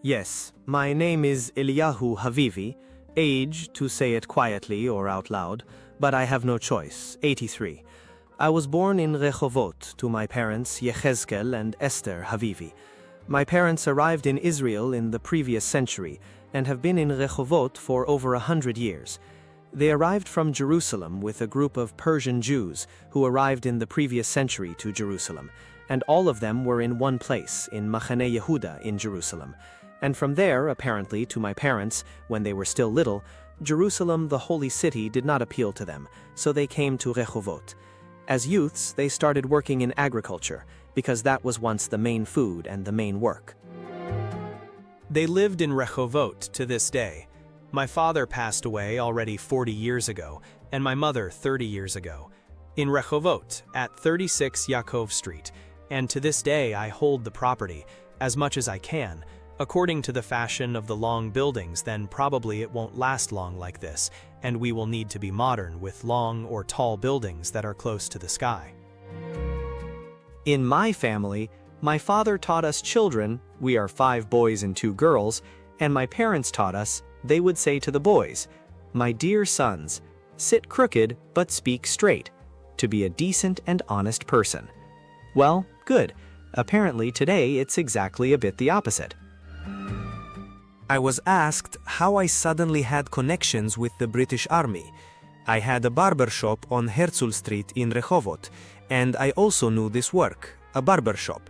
Yes, my name is Eliyahu Havivi, age, to say it quietly or out loud, but I have no choice, 83. I was born in Rehovot to my parents Yechezkel and Esther Havivi. My parents arrived in Israel in the previous century and have been in Rehovot for over 100 years. They arrived from Jerusalem with a group of Persian Jews who arrived in the previous century to Jerusalem, and all of them were in one place, in Machane Yehuda in Jerusalem. And from there, apparently, to my parents, when they were still little, Jerusalem, the holy city, did not appeal to them, so they came to Rehovot. As youths, they started working in agriculture, because that was once the main food and the main work. They lived in Rehovot to this day. My father passed away already 40 years ago, and my mother 30 years ago. In Rehovot, at 36 Yaakov Street, and to this day I hold the property, as much as I can. According to the fashion of the long buildings, then probably it won't last long like this, and we will need to be modern with long or tall buildings that are close to the sky. In my family, my father taught us children, we are 5 boys and 2 girls, and my parents taught us, they would say to the boys, "My dear sons, sit crooked but speak straight, to be a decent and honest person." Well, good. Apparently today it's exactly a bit the opposite. I was asked how I suddenly had connections with the British Army. I had a barber shop on Herzl Street in Rehovot, and I also knew this work, a barber shop.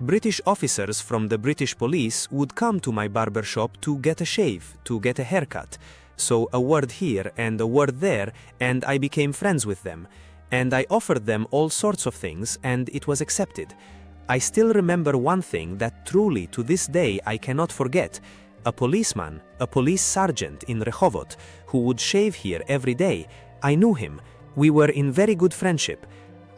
British officers from the British police would come to my barber shop to get a shave, to get a haircut. So a word here and a word there, and I became friends with them. And I offered them all sorts of things, and it was accepted. I still remember one thing that truly to this day I cannot forget. A policeman, a police sergeant in Rehovot, who would shave here every day. I knew him. We were in very good friendship.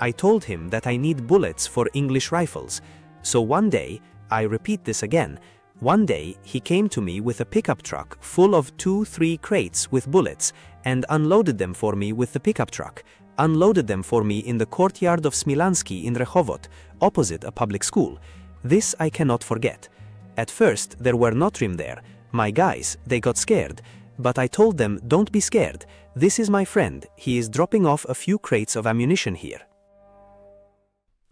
I told him that I need bullets for English rifles. So one day, I repeat this again, one day he came to me with a pickup truck full of 2-3 crates with bullets and unloaded them for me with the pickup truck, unloaded them for me in the courtyard of Smilansky in Rehovot, opposite a public school. This I cannot forget. At first, there were Notrim there. My guys, they got scared. But I told them, don't be scared. This is my friend. He is dropping off a few crates of ammunition here.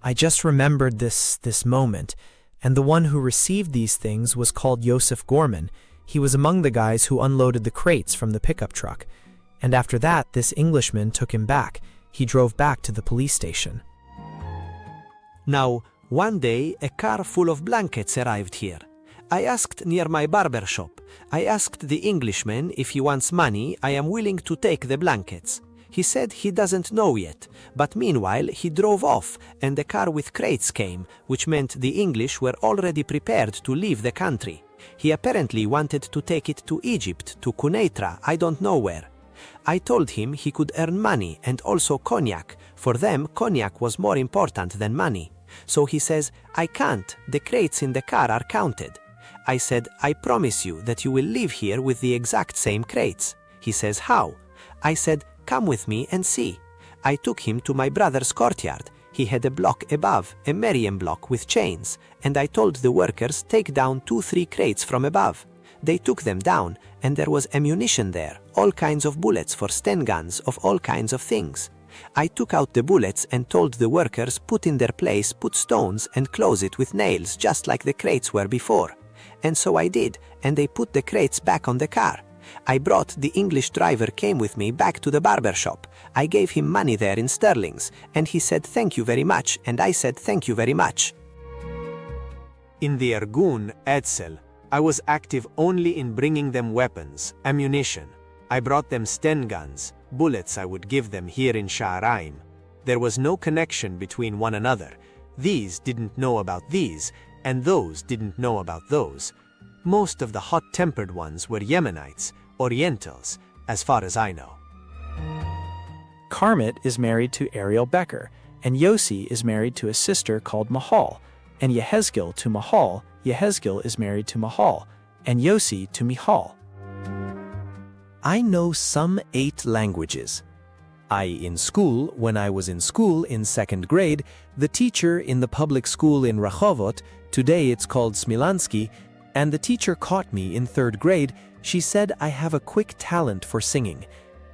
I just remembered this moment, and the one who received these things was called Yosef Gorman. He was among the guys who unloaded the crates from the pickup truck. And after that, this Englishman took him back. He drove back to the police station. Now, one day, a car full of blankets arrived here. I asked near my barber shop. I asked the Englishman if he wants money. I am willing to take the blankets. He said he doesn't know yet, but meanwhile he drove off and the car with crates came, which meant the English were already prepared to leave the country. He apparently wanted to take it to Egypt, to Quneitra, I don't know where. I told him he could earn money and also cognac. For them, cognac was more important than money. So he says, I can't, the crates in the car are counted. I said, I promise you that you will leave here with the exact same crates. He says, how? I said, come with me and see. I took him to my brother's courtyard. He had a block above, a Merriam block with chains, and I told the workers take down 2-3 crates from above. They took them down, and there was ammunition there, all kinds of bullets for Sten guns of all kinds of things. I took out the bullets and told the workers put in their place, put stones and close it with nails just like the crates were before. And so I did, and they put the crates back on the car. I brought the English driver came with me back to the barber shop. I gave him money there in sterlings, and he said thank you very much, and I said thank you very much. In the Ergun, Edsel, I was active only in bringing them weapons, ammunition. I brought them Sten guns, bullets I would give them here in Sha'araim. There was no connection between one another. These didn't know about these, and those didn't know about those. Most of the hot-tempered ones were Yemenites, Orientals, as far as I know. Karmit is married to Ariel Becker, and Yossi is married to a sister called Mahal, and Yehezkel to Mahal. Yehezkel is married to Mahal, and Yossi to Mihal. I know some 8 languages. When I was in school in 2nd grade, the teacher in the public school in Rehovot, today it's called Smilansky, And the teacher caught me in 3rd grade. She said I have a quick talent for singing.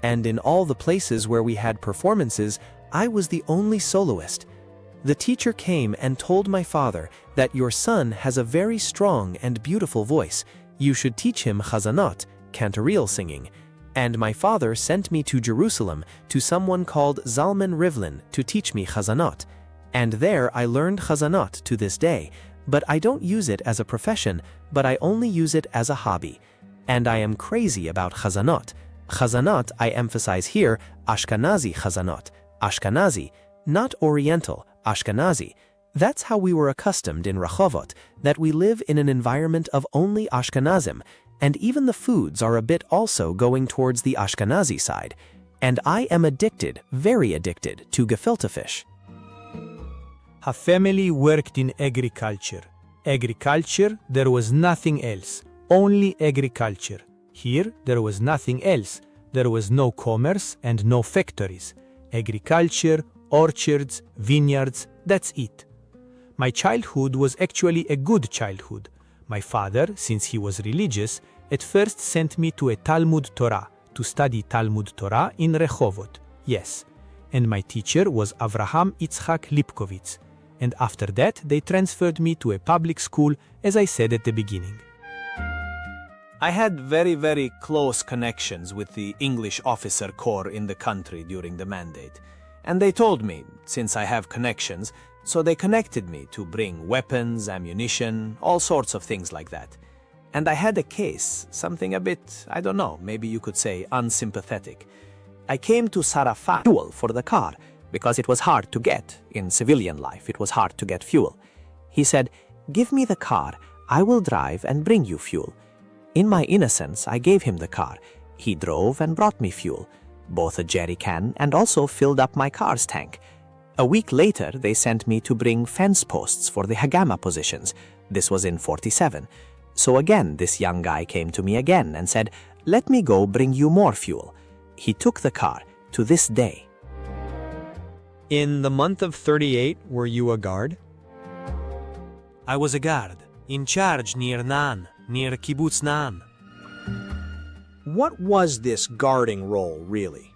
And in all the places where we had performances, I was the only soloist. The teacher came and told my father that your son has a very strong and beautiful voice. You should teach him chazanot, cantorial singing. And my father sent me to Jerusalem to someone called Zalman Rivlin to teach me chazanot. And there I learned chazanot to this day, but I don't use it as a profession, but I only use it as a hobby. And I am crazy about chazanot. Chazanot, I emphasize here, Ashkenazi chazanot. Ashkenazi, not Oriental, Ashkenazi. That's how we were accustomed in Rehovot, that we live in an environment of only Ashkenazim, and even the foods are a bit also going towards the Ashkenazi side. And I am addicted, very addicted, to gefilte fish. Her family worked in agriculture. Agriculture, there was nothing else, only agriculture. Here, there was nothing else. There was no commerce and no factories. Agriculture, orchards, vineyards, that's it. My childhood was actually a good childhood. My father, since he was religious, at first sent me to a Talmud Torah, to study Talmud Torah in Rehovot, yes. And my teacher was Avraham Yitzchak Lipkovitz. And after that, they transferred me to a public school, as I said at the beginning. I had very close connections with the English officer corps in the country during the mandate. And they told me, since I have connections, so they connected me to bring weapons, ammunition, all sorts of things like that. And I had a case, something a bit, I don't know, maybe you could say unsympathetic. I came to Sarafat fuel for the car, because it was hard to get. In civilian life, it was hard to get fuel. He said, "Give me the car, I will drive and bring you fuel." In my innocence, I gave him the car. He drove and brought me fuel, both a jerry can and also filled up my car's tank. A week later, they sent me to bring fence posts for the Hagama positions. This was in 47. So again, this young guy came to me again and said, "Let me go bring you more fuel." He took the car to this day. In the month of 38, were you a guard? I was a guard, in charge near Naan, near Kibbutz Naan. What was this guarding role, really?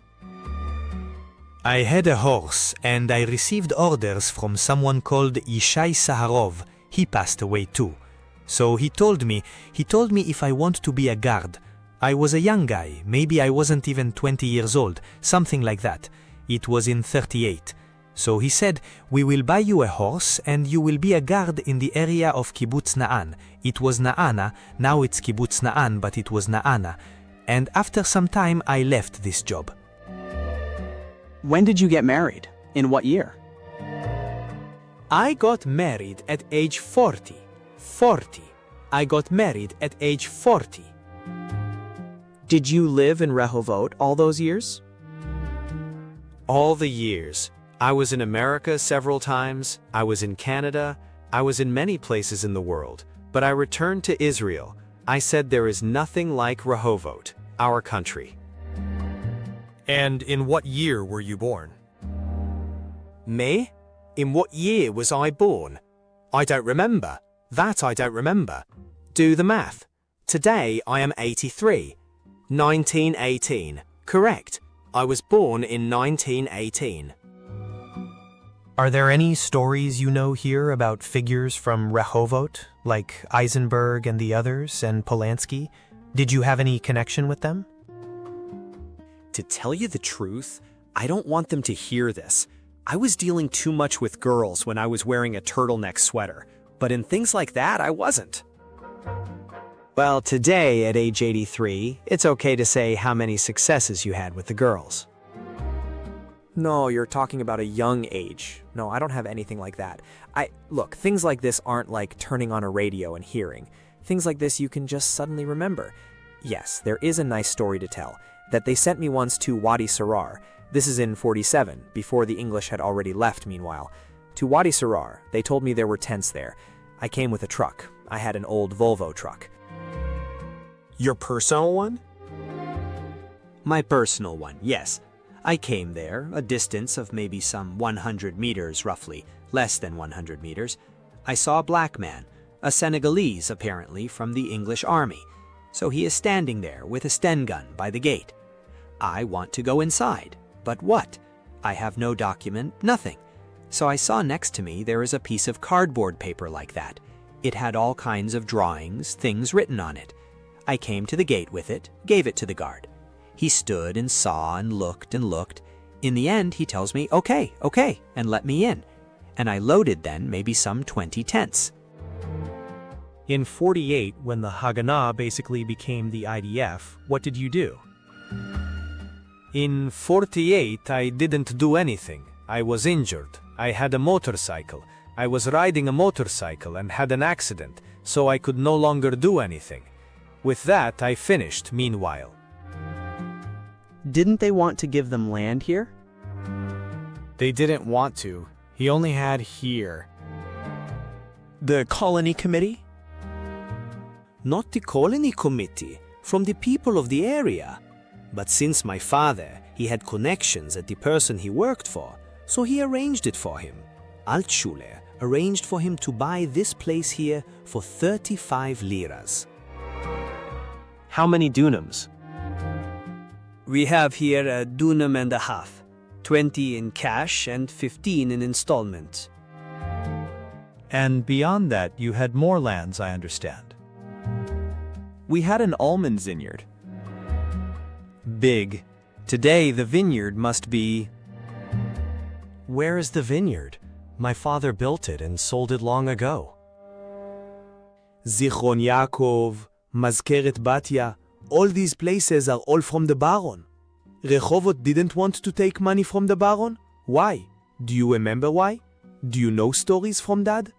I had a horse, and I received orders from someone called Yishai Saharov. He passed away too. So he told me if I want to be a guard. I was a young guy, maybe I wasn't even 20 years old, something like that. It was in 38. So he said, "We will buy you a horse and you will be a guard in the area of Kibbutz Na'an." It was Na'ana, now it's Kibbutz Na'an, but it was Na'ana. And after some time I left this job. When did you get married? In what year? I got married at age 40. 40. I got married at age 40. Did you live in Rehovot all those years? All the years. I was in America several times, I was in Canada, I was in many places in the world, but I returned to Israel. I said there is nothing like Rehovot, our country. And in what year were you born? Me? In what year was I born? I don't remember. That I don't remember. Do the math. Today I am 83. 1918. Correct. I was born in 1918. Are there any stories you know here about figures from Rehovot, like Eisenberg and the others, and Polanski? Did you have any connection with them? To tell you the truth, I don't want them to hear this. I was dealing too much with girls when I was wearing a turtleneck sweater, but in things like that, I wasn't. Well, today, at age 83, it's okay to say how many successes you had with the girls. No, you're talking about a young age. No, I don't have anything like that. Look, things like this aren't like turning on a radio and hearing. Things like this you can just suddenly remember. Yes, there is a nice story to tell, that they sent me once to Wadi Sarar. This is in 47, before the English had already left meanwhile. To Wadi Sarar, they told me there were tents there. I came with a truck. I had an old Volvo truck. Your personal one? My personal one, yes. I came there, a distance of maybe some 100 meters roughly, less than 100 meters. I saw a black man. a Senegalese apparently from the English army. So he is standing there with a Sten gun by the gate. I want to go inside, but what? I have no document, nothing. So I saw next to me there is a piece of cardboard paper like that. It had all kinds of drawings, things written on it. I came to the gate with it, gave it to the guard. He stood and saw and looked and looked. In the end, he tells me, okay, and let me in. And I loaded then maybe some 20 tents. In 48, when the Haganah basically became the IDF, what did you do? In 48, I didn't do anything. I was injured. I had a motorcycle. I was riding a motorcycle and had an accident, so I could no longer do anything. With that, I finished meanwhile. Didn't they want to give them land here? They didn't want to. He only had here. The colony committee? Not the colony committee, from the people of the area. But since my father, he had connections at the person he worked for, so he arranged it for him. Altschuler arranged for him to buy this place here for 35 liras. How many dunams? We have here a dunam and a half, 20 in cash and 15 in installments. And beyond that, you had more lands, I understand. We had an almond vineyard. Big. Today the vineyard must be... Where is the vineyard? My father built it and sold it long ago. Zichron Yaakov, Mazkeret Batya, all these places are all from the Baron. Rehovot didn't want to take money from the Baron? Why? Do you remember why? Do you know stories from Dad?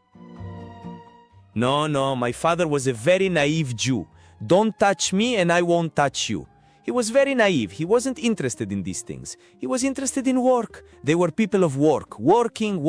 No, my father was a very naive Jew. Don't touch me and I won't touch you. He was very naive. He wasn't interested in these things. He was interested in work. They were people of work. Working.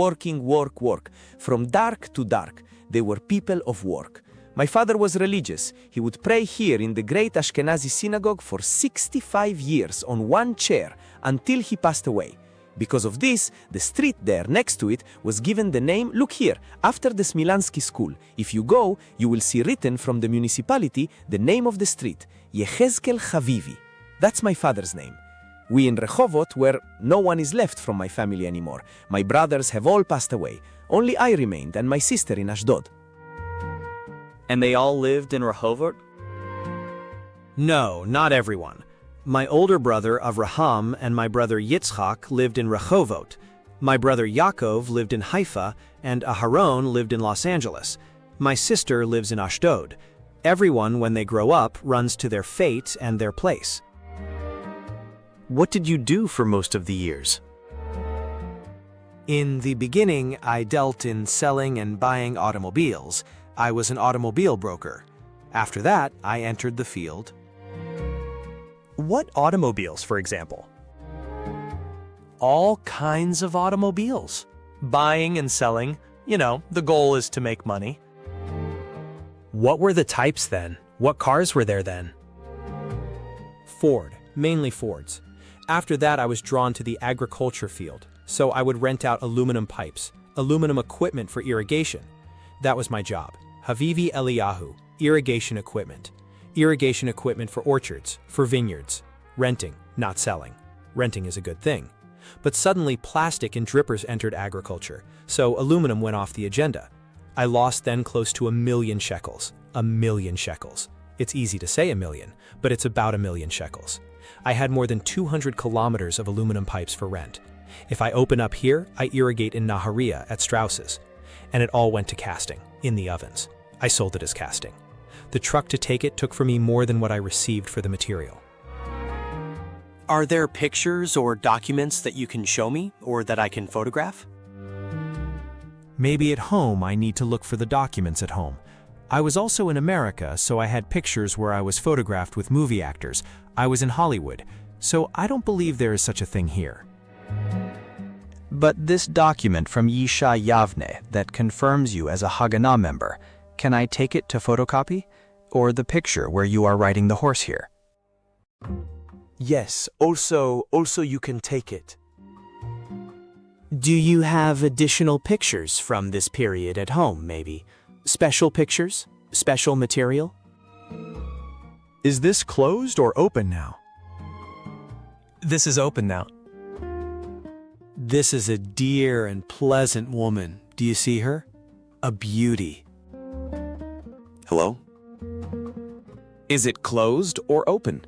From dark to dark. They were people of work. My father was religious. He would pray here in the great Ashkenazi synagogue for 65 years on one chair until he passed away. Because of this, the street there next to it was given the name, look here, after the Smilansky school. If you go, you will see written from the municipality the name of the street, Yechezkel Chavivi. That's my father's name. We in Rehovot, where no one is left from my family anymore. My brothers have all passed away. Only I remained and my sister in Ashdod. And they all lived in Rehovot? No, not everyone. My older brother Avraham and my brother Yitzchak lived in Rehovot. My brother Yaakov lived in Haifa, and Aharon lived in Los Angeles. My sister lives in Ashdod. Everyone, when they grow up, runs to their fate and their place. What did you do for most of the years? In the beginning, I dealt in selling and buying automobiles. I was an automobile broker. After that, I entered the field. What automobiles, for example? All kinds of automobiles. Buying and selling, the goal is to make money. What were the types then? What cars were there then? Ford, mainly Fords. After that, I was drawn to the agriculture field, so I would rent out aluminum pipes, aluminum equipment for irrigation. That was my job. Havivi Eliyahu, irrigation equipment. Irrigation equipment for orchards, for vineyards. Renting, not selling. Renting is a good thing. But suddenly plastic and drippers entered agriculture, so aluminum went off the agenda. I lost then close to 1 million shekels. 1 million shekels. It's easy to say 1 million, but it's about 1 million shekels. I had more than 200 kilometers of aluminum pipes for rent. If I open up here, I irrigate in Nahariya at Strauss's. And it all went to casting, in the ovens. I sold it as casting. The truck to take it took for me more than what I received for the material. Are there pictures or documents that you can show me, or that I can photograph? Maybe at home I need to look for the documents at home. I was also in America, so I had pictures where I was photographed with movie actors. I was in Hollywood, so I don't believe there is such a thing here. But this document from Yisha Yavne that confirms you as a Haganah member, can I take it to photocopy? Or the picture where you are riding the horse here? Yes, also you can take it. Do you have additional pictures from this period at home, maybe? Special pictures? Special material? Is this closed or open now? This is open now. This is a dear and pleasant woman. Do you see her? A beauty. Hello? Is it closed or open?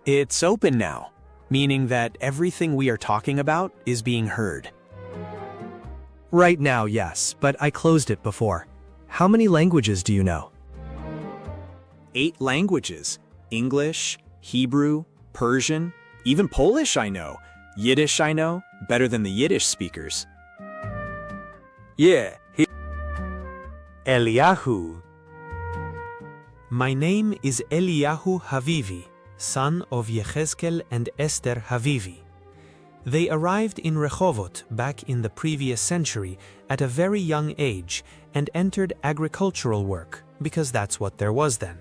It's open now, meaning that everything we are talking about is being heard. Right now, yes, but I closed it before. How many languages do you know? 8 languages. English, Hebrew, Persian, even Polish I know. Yiddish I know, better than the Yiddish speakers. Yeah, Eliyahu. My name is Eliyahu Havivi, son of Yechezkel and Esther Havivi. They arrived in Rehovot back in the previous century at a very young age and entered agricultural work because that's what there was then.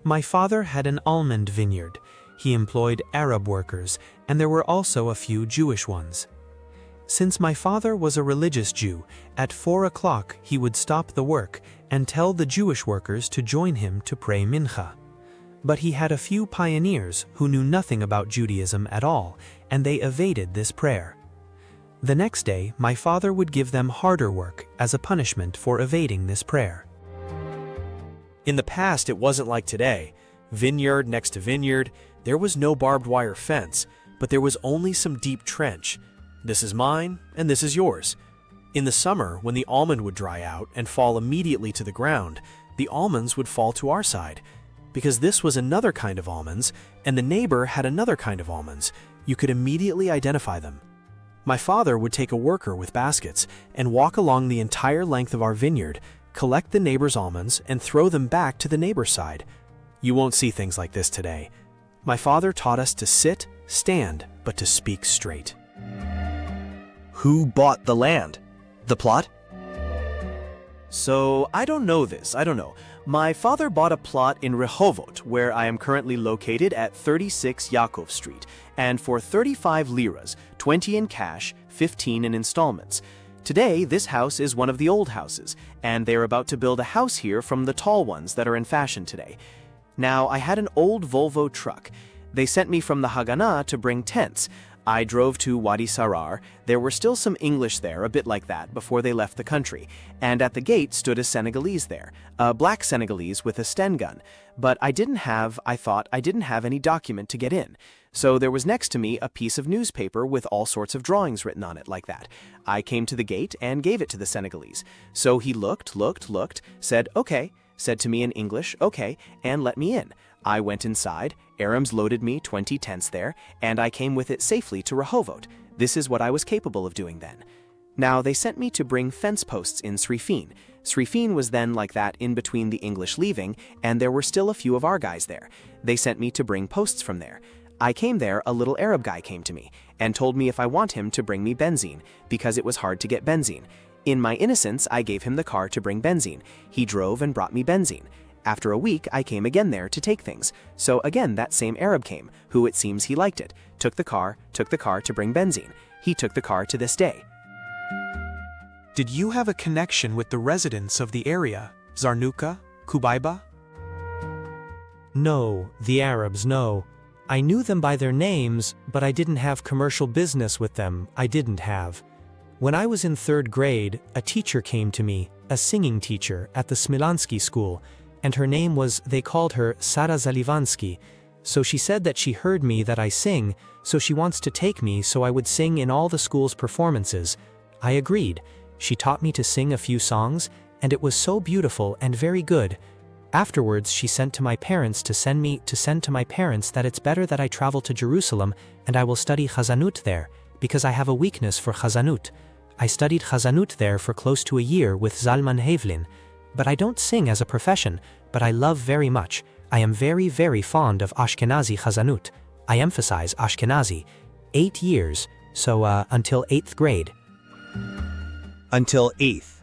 My father had an almond vineyard. He employed Arab workers, and there were also a few Jewish ones. Since my father was a religious Jew, at 4 o'clock he would stop the work and tell the Jewish workers to join him to pray mincha. But he had a few pioneers who knew nothing about Judaism at all, and they evaded this prayer. The next day, my father would give them harder work as a punishment for evading this prayer. In the past, it wasn't like today. Vineyard next to vineyard, there was no barbed wire fence, but there was only some deep trench. This is mine, and this is yours. In the summer, when the almond would dry out and fall immediately to the ground, the almonds would fall to our side. Because this was another kind of almonds, and the neighbor had another kind of almonds, you could immediately identify them. My father would take a worker with baskets and walk along the entire length of our vineyard, collect the neighbor's almonds, and throw them back to the neighbor's side. You won't see things like this today. My father taught us to sit, stand, but to speak straight. Who bought the land? The plot? So, I don't know this, I don't know. My father bought a plot in Rehovot, where I am currently located at 36 Yaakov Street, and for 35 liras, 20 in cash, 15 in installments. Today, this house is one of the old houses, and they are about to build a house here from the tall ones that are in fashion today. Now, I had an old Volvo truck. They sent me from the Haganah to bring tents. I drove to Wadi Sarar. There were still some English there, a bit like that, before they left the country. And at the gate stood a Senegalese there, a black Senegalese with a Sten gun. But I thought I didn't have any document to get in. So there was next to me a piece of newspaper with all sorts of drawings written on it like that. I came to the gate and gave it to the Senegalese. So he looked, said, okay, said to me in English, okay, and let me in. I went inside, Arams loaded me 20 tents there, and I came with it safely to Rehovot. This is what I was capable of doing then. Now, they sent me to bring fence posts in Srifin. Srifin was then like that in between the English leaving, and there were still a few of our guys there. They sent me to bring posts from there. I came there, a little Arab guy came to me, and told me if I want him to bring me benzene, because it was hard to get benzene. In my innocence, I gave him the car to bring benzene. He drove and brought me benzene. After a week, I came again there to take things. So again, that same Arab came, who it seems he liked it, took the car to bring benzene. He took the car to this day. Did you have a connection with the residents of the area, Zarnuka, Kubaiba? No, the Arabs, no. I knew them by their names, but I didn't have commercial business with them. I didn't have. When I was in 3rd grade, a teacher came to me, a singing teacher at the Smilansky school, and her name was, they called her Sara Zalivansky. So she said that she heard me that I sing, so she wants to take me so I would sing in all the school's performances. I agreed. She taught me to sing a few songs, and it was so beautiful and very good. Afterwards, she sent to my parents to send to my parents that it's better that I travel to Jerusalem and I will study Chazanut there, because I have a weakness for Chazanut. I studied Chazanut there for close to a year with Zalman Havlin. But I don't sing as a profession, but I love very much. I am very, very fond of Ashkenazi Chazanut. I emphasize Ashkenazi. 8 years, so until 8th grade. Until 8th.